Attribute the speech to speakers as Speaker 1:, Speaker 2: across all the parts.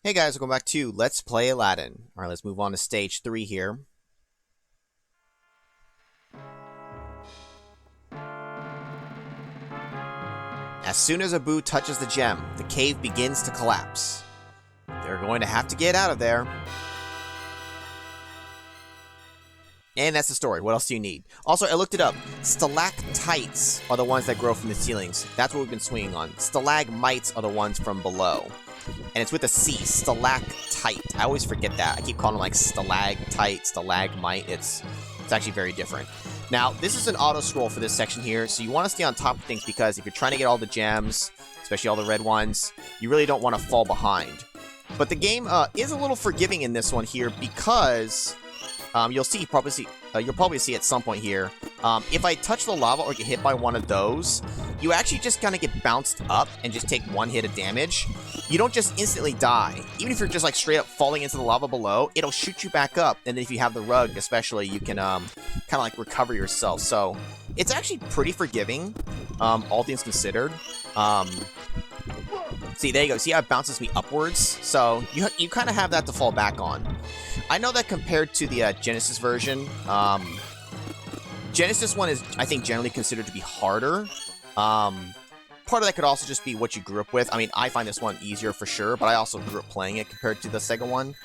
Speaker 1: Hey guys, welcome back to Let's Play Aladdin. Alright, let's move on to stage 3 here. As soon as Abu touches the gem, the cave begins to collapse. They're going to have to get out of there. And that's the story. What else do you need? Also, I looked it up. Stalactites are the ones that grow from the ceilings. That's what we've been swinging on. Stalagmites are the ones from below. And it's with a C, stalactite. I always forget that. I keep calling them like stalactite, stalagmite. It's actually very different. Now, this is an auto-scroll for this section here, so you want to stay on top of things because if you're trying to get all the gems, especially all the red ones, you really don't want to fall behind. But the game is a little forgiving in this one here because you'll probably see at some point here, if I touch the lava or get hit by one of those, you actually just kind of get bounced up and just take one hit of damage. You don't just instantly die. Even if you're just like straight up falling into the lava below, it'll shoot you back up. And then if you have the rug, especially, you can kind of like recover yourself. So it's actually pretty forgiving, all things considered. See, there you go. See how it bounces me upwards? So you kind of have that to fall back on. I know that compared to the Genesis version, Genesis one is, I think, generally considered to be harder. Part of that could also just be what you grew up with. I mean, I find this one easier for sure, but I also grew up playing it compared to the Sega one.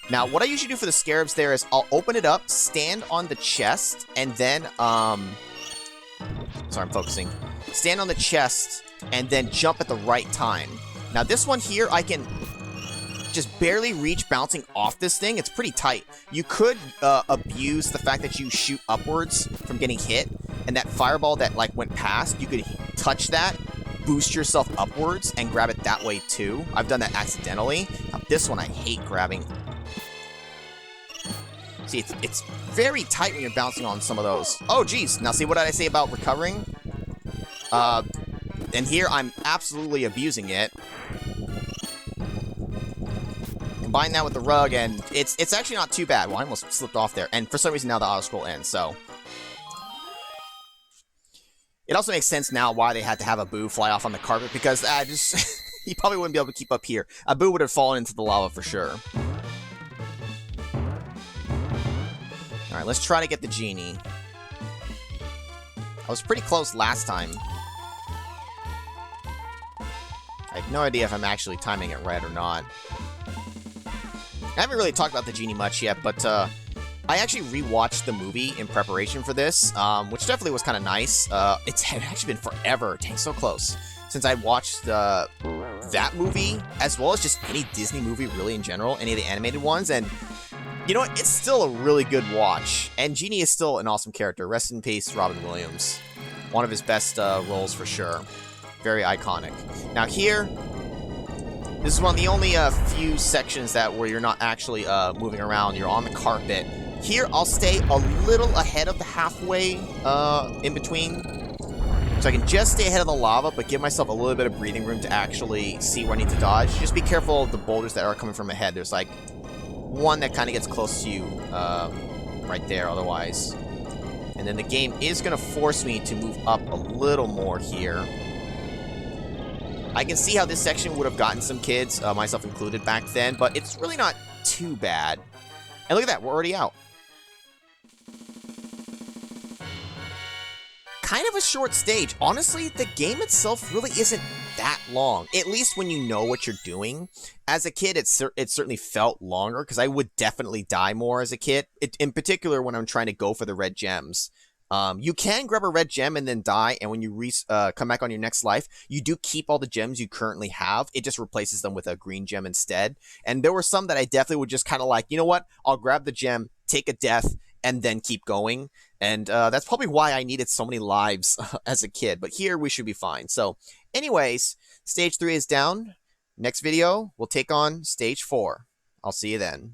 Speaker 1: Now, what I usually do for the scarabs there is I'll open it up, stand on the chest, and then, sorry, I'm focusing. Stand on the chest, and then jump at the right time. Now, this one here, I can just barely reach bouncing off this thing. It's pretty tight. You could abuse the fact that you shoot upwards from getting hit, and that fireball that like went past, you could touch that, boost yourself upwards, and grab it that way too. I've done that accidentally. Now, this one I hate grabbing. See, it's very tight when you're bouncing on some of those. Oh, geez. Now, see, what did I say about recovering? And here, I'm absolutely abusing it. Combine that with the rug, and it's actually not too bad. Well, I almost slipped off there. And for some reason, now the auto-scroll ends, so... It also makes sense now why they had to have Abu fly off on the carpet, because he probably wouldn't be able to keep up here. Abu would have fallen into the lava for sure. Alright, let's try to get the genie. I was pretty close last time. I have no idea if I'm actually timing it right or not. I haven't really talked about the genie much yet, but I actually rewatched the movie in preparation for this, which definitely was kind of nice. It's actually been forever, dang, so close, since I watched that movie, as well as just any Disney movie really in general, any of the animated ones, and you know what, it's still a really good watch, and Genie is still an awesome character. Rest in peace, Robin Williams. One of his best roles for sure. Very iconic. Now here, this is one of the only few sections where you're not actually moving around. You're on the carpet. Here, I'll stay a little ahead of the halfway in between. So I can just stay ahead of the lava, but give myself a little bit of breathing room to actually see where I need to dodge. Just be careful of the boulders that are coming from ahead. There's like one that kind of gets close to you right there otherwise. And then the game is going to force me to move up a little more here. I can see how this section would have gotten some kids, myself included, back then, but it's really not too bad. And look at that, we're already out. Kind of a short stage. Honestly, the game itself really isn't that long, at least when you know what you're doing. As a kid, it certainly felt longer, because I would definitely die more as a kid, in particular when I'm trying to go for the red gems. You can grab a red gem and then die, and when you come back on your next life, you do keep all the gems you currently have. It just replaces them with a green gem instead. And there were some that I definitely would just kind of like, you know what? I'll grab the gem, take a death, and then keep going. And that's probably why I needed so many lives as a kid. But here, we should be fine. So, anyways, Stage 3 is down. Next video, we'll take on Stage 4. I'll see you then.